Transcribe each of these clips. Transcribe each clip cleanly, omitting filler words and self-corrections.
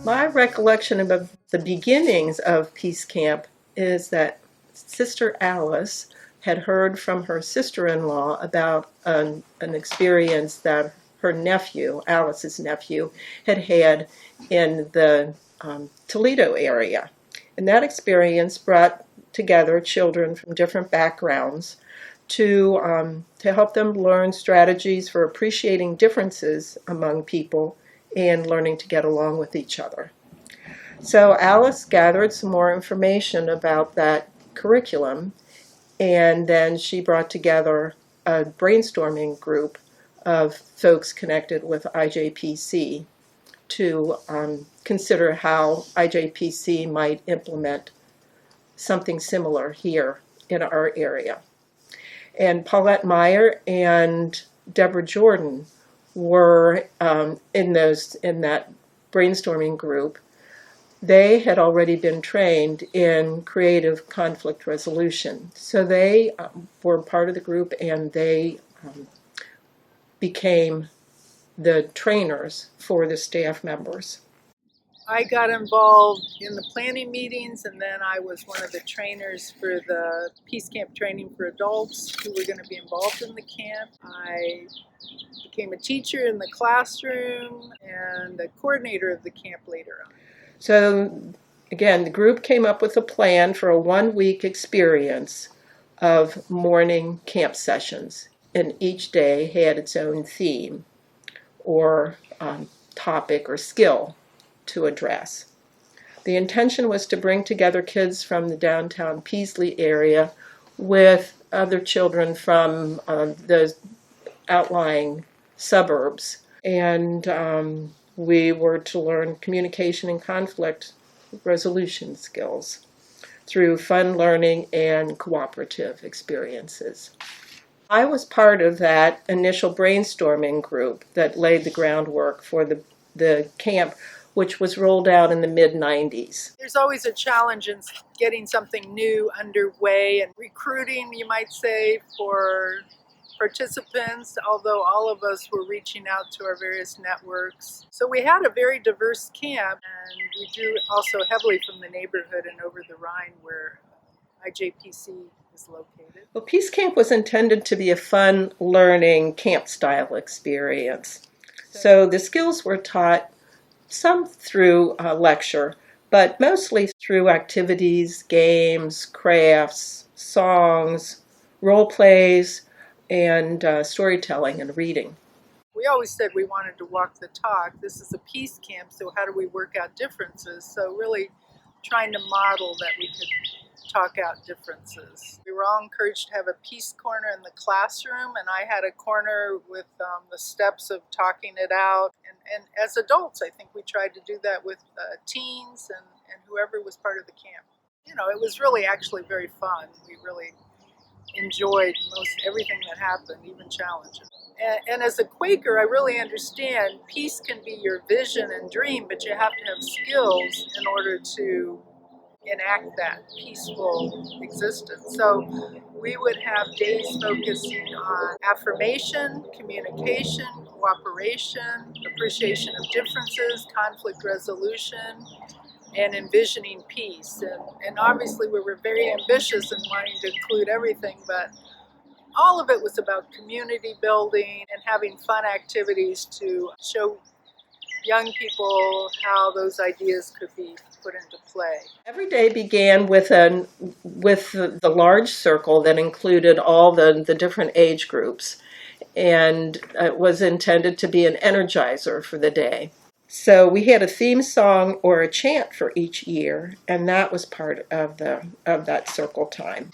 My recollection of the beginnings of Peace Camp is that Sister Alice had heard from her sister-in-law about an experience that her nephew, Alice's nephew, had in the Toledo area. And that experience brought together children from different backgrounds to help them learn strategies for appreciating differences among people and learning to get along with each other. So Alice gathered some more information about that curriculum, and then she brought together a brainstorming group of folks connected with IJPC to consider how IJPC might implement something similar here in our area. And Paulette Meyer and Deborah Jordan were in that brainstorming group. They had already been trained in creative conflict resolution. So they were part of the group, and they became the trainers for the staff members. I got involved in the planning meetings, and then I was one of the trainers for the Peace Camp training for adults who were going to be involved in the camp. I became a teacher in the classroom and a coordinator of the camp later on. So again, the group came up with a plan for a one-week experience of morning camp sessions, and each day had its own theme or topic or skill to address. The intention was to bring together kids from the downtown Peaslee area with other children from the outlying suburbs, and we were to learn communication and conflict resolution skills through fun learning and cooperative experiences. I was part of that initial brainstorming group that laid the groundwork for the camp, which was rolled out in the mid-90s. There's always a challenge in getting something new underway and recruiting, you might say, for participants, although all of us were reaching out to our various networks. So we had a very diverse camp, and we drew also heavily from the neighborhood and Over-the-Rhine where IJPC is located. Well, Peace Camp was intended to be a fun, learning, camp-style experience. So the skills were taught some through lecture, but mostly through activities, games, crafts, songs, role plays, and storytelling and reading. We always said we wanted to walk the talk. This is a peace camp, so how do we work out differences? So really trying to model that we could talk out differences. We were all encouraged to have a peace corner in the classroom, and I had a corner with the steps of talking it out. And as adults, I think we tried to do that with teens and whoever was part of the camp. You know, it was really actually very fun. We really enjoyed most everything that happened, even challenges. And as a Quaker, I really understand peace can be your vision and dream, but you have to have skills in order to enact that peaceful existence. So we would have days focusing on affirmation, communication, cooperation, appreciation of differences, conflict resolution, and envisioning peace. And obviously we were very ambitious in wanting to include everything, but all of it was about community building and having fun activities to show young people how those ideas could be put into play. Every day began with the large circle that included all the different age groups, and it was intended to be an energizer for the day. So we had a theme song or a chant for each year, and that was part of that circle time.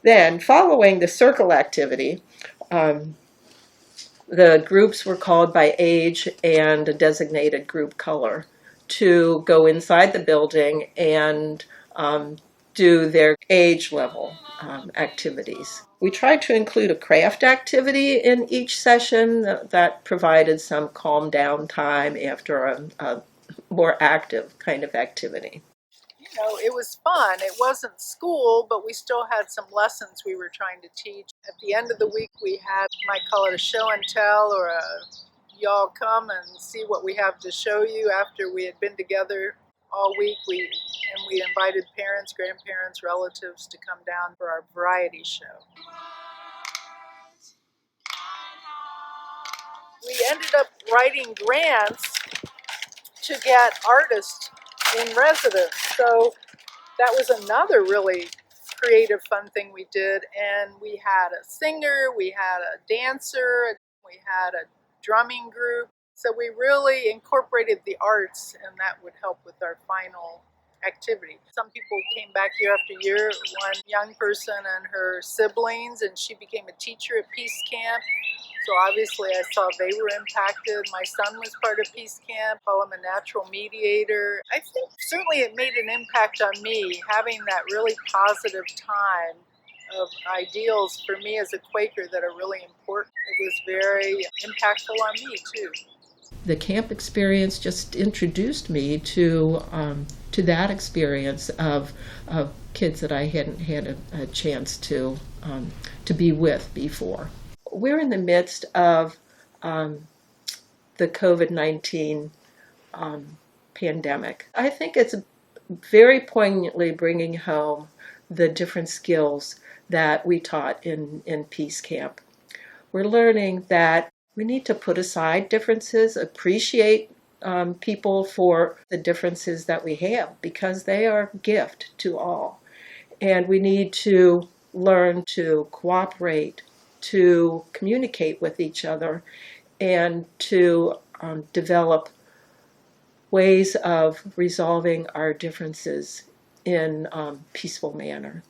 Then, following the circle activity, the groups were called by age and a designated group color to go inside the building and do their age level activities. We tried to include a craft activity in each session that provided some calm down time after a more active kind of activity. It was fun. It wasn't school, but we still had some lessons we were trying to teach. At the end of the week, we had, you might call it a show and tell, or a y'all come and see what we have to show you. After we had been together all week, we invited parents, grandparents, relatives to come down for our variety show. We ended up writing grants to get artists in residence. So that was another really creative, fun thing we did. And we had a singer, we had a dancer, we had a drumming group. So we really incorporated the arts, and that would help with our final activity. Some people came back year after year. One young person and her siblings, and she became a teacher at Peace Camp. So obviously I saw they were impacted. My son was part of Peace Camp. I'm a natural mediator. I think certainly it made an impact on me, having that really positive time of ideals for me as a Quaker that are really important. It was very impactful on me too. The camp experience just introduced me to that experience of kids that I hadn't had a chance to be with before. We're in the midst of the COVID-19 pandemic. I think it's very poignantly bringing home the different skills that we taught in Peace Camp. We're learning that we need to put aside differences, appreciate people for the differences that we have, because they are a gift to all. And we need to learn to cooperate, to communicate with each other, and to develop ways of resolving our differences in a peaceful manner.